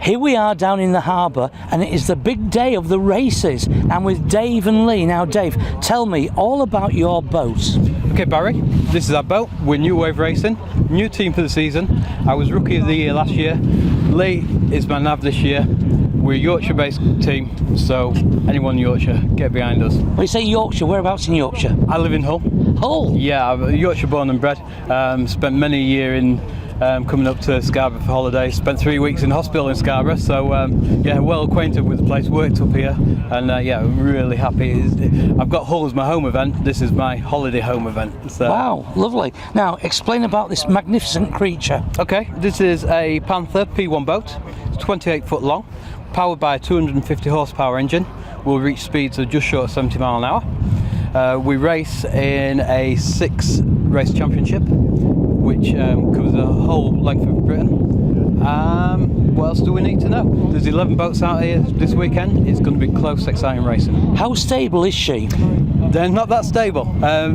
Here we are down in the harbour, and it is the big day of the races. I'm with Dave and Lee. Now, Dave, tell me all about your boat. Okay, Barry, this is our boat. We're New Wave Racing, new team for the season. I was Rookie of the Year last year. Lee is my nav this year. We're a Yorkshire-based team, so anyone in Yorkshire, get behind us. When you say Yorkshire, whereabouts in Yorkshire? I live in Hull. Hull? Yeah, I'm Yorkshire born and bred. Spent many a year in coming up to Scarborough for holidays. Spent 3 weeks in hospital in Scarborough, so yeah, well acquainted with the place. Worked up here, and yeah, I'm really happy. I've got Hull as my home event. This is my holiday home event. So. Wow, lovely. Now, explain about this magnificent creature. Okay, this is a Panther P1 boat. It's 28 foot long, powered by a 250 horsepower engine. We'll reach speeds of just short of 70 mile an hour. We race in a 6-race championship, which covers the whole length of Britain. What else do we need to know? There's 11 boats out here this weekend. It's going to be close, exciting racing. How stable is she? They're not that stable.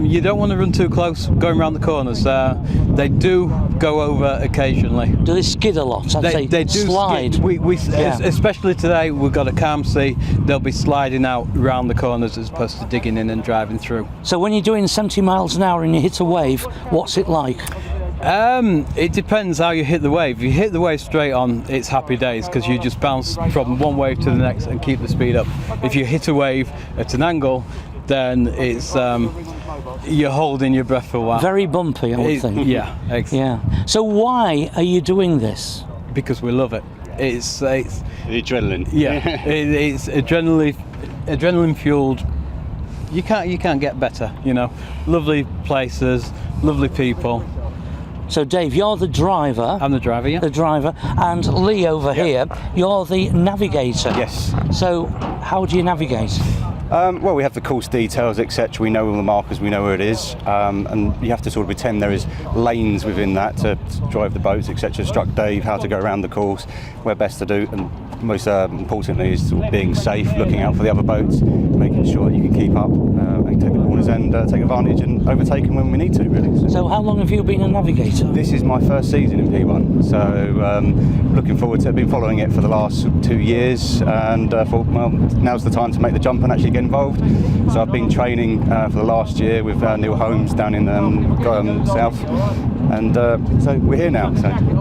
You don't want to run too close going around the corners. They do go over occasionally. Do they skid a lot? They do slide. Yeah. Especially today, we've got a calm sea. They'll be sliding out around the corners as opposed to digging in and driving through. So when you're doing 70 miles an hour and you hit a wave, what's it like? It depends how you hit the wave. If you hit the wave straight on, it's happy days because you just bounce from one wave to the next and keep the speed up. If you hit a wave at an angle, then it's you're holding your breath for a while. Very bumpy, I would think. Yeah, exactly. Yeah. So why are you doing this? Because we love it. It's the adrenaline. Yeah, it's adrenaline fueled. You can't get better. You know, lovely places, lovely people. So Dave, you're the driver. I'm the driver, yeah. The driver. And Lee over here, you're the navigator. Yes. So how do you navigate? Well, we have the course details, etc. We know all the markers, we know where it is, and you have to sort of pretend there is lanes within that to drive the boats, etc. Instruct Dave how to go around the course, where best to do, and most importantly is sort of being safe, looking out for the other boats, making sure that you can keep up and take the corners and take advantage and overtake them when we need to, really. So how long have you been a navigator? This is my first season in P1, so looking forward to it. I've been following it for the last 2 years, and thought, well, now's the time to make the jump and actually get involved. So I've been training for the last year with Neil Holmes down in South, and so we're here now.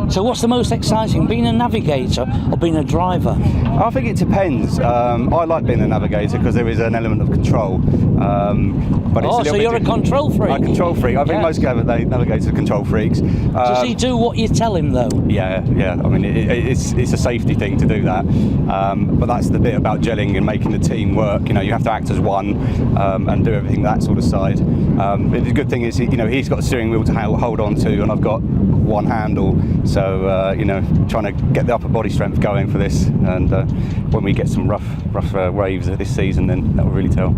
So what's the most exciting, being a navigator or being a driver? I think it depends. I like being a navigator because there is an element of control. But it's so you're a control freak? I'm a control freak. I think most navigators are control freaks. Does he do what you tell him though? Yeah. I mean, it's a safety thing to do that. But that's the bit about gelling and making the team work. You know, you have to act as one and do everything that sort of side. But the good thing is, he's got a steering wheel to hold on to, and I've got one handle. So trying to get the upper body strength going for this. And when we get some rough waves this season, then that will really tell.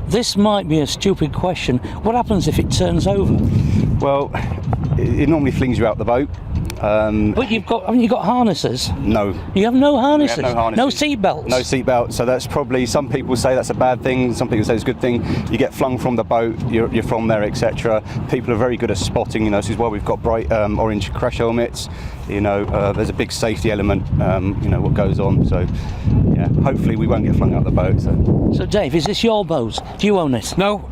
This might be a stupid question. What happens if it turns over? Well, it normally flings you out the boat. But haven't you got harnesses? No. You have no harnesses? We have no harnesses. No seat belts? No seat belt. So that's probably, some people say that's a bad thing, some people say it's a good thing. You get flung from the boat, you're from there, etc. People are very good at spotting, this is why we've got bright orange crash helmets. There's a big safety element, what goes on. So, yeah, hopefully we won't get flung out the boat. So Dave, is this your boat? Do you own it? No,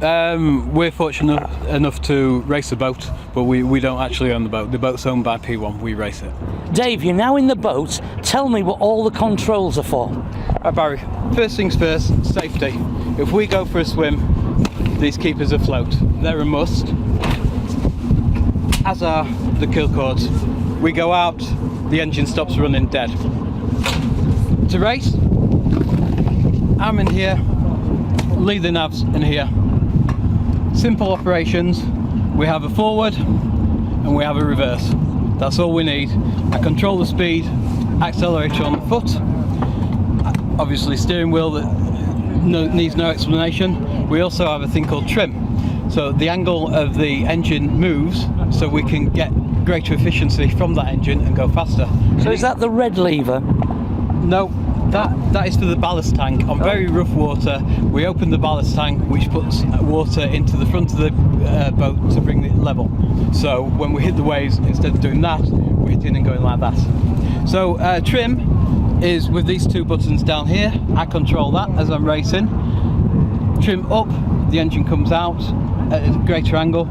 we're fortunate enough to race the boat, but we don't actually own the boat. The boat's owned by P1, we race it. Dave, you're now in the boat. Tell me what all the controls are for. Barry, first things first, safety. If we go for a swim, these keep us afloat. They're a must, as are the kill cords. We go out, the engine stops running dead. To race, I'm in here, Lee the nav's in here. Simple operations. We have a forward and we have a reverse. That's all we need. I control the speed, accelerator on the foot. Obviously steering wheel that needs no explanation. We also have a thing called trim. So the angle of the engine moves so we can get greater efficiency from that engine and go faster. So is that the red lever? No, that is for the ballast tank. On very rough water, we open the ballast tank, which puts water into the front of the boat to bring it level. So when we hit the waves, instead of doing that, we're hitting and going like that. So trim is with these two buttons down here. I control that as I'm racing. Trim up, the engine comes out at a greater angle,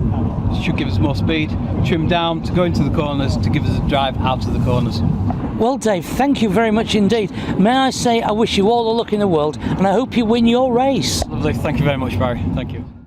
should give us more speed. Trim down to go into the corners to give us a drive out of the corners. Well, Dave, thank you very much indeed. May I say I wish you all the luck in the world, and I hope you win your race. Lovely, thank you very much, Barry. Thank you.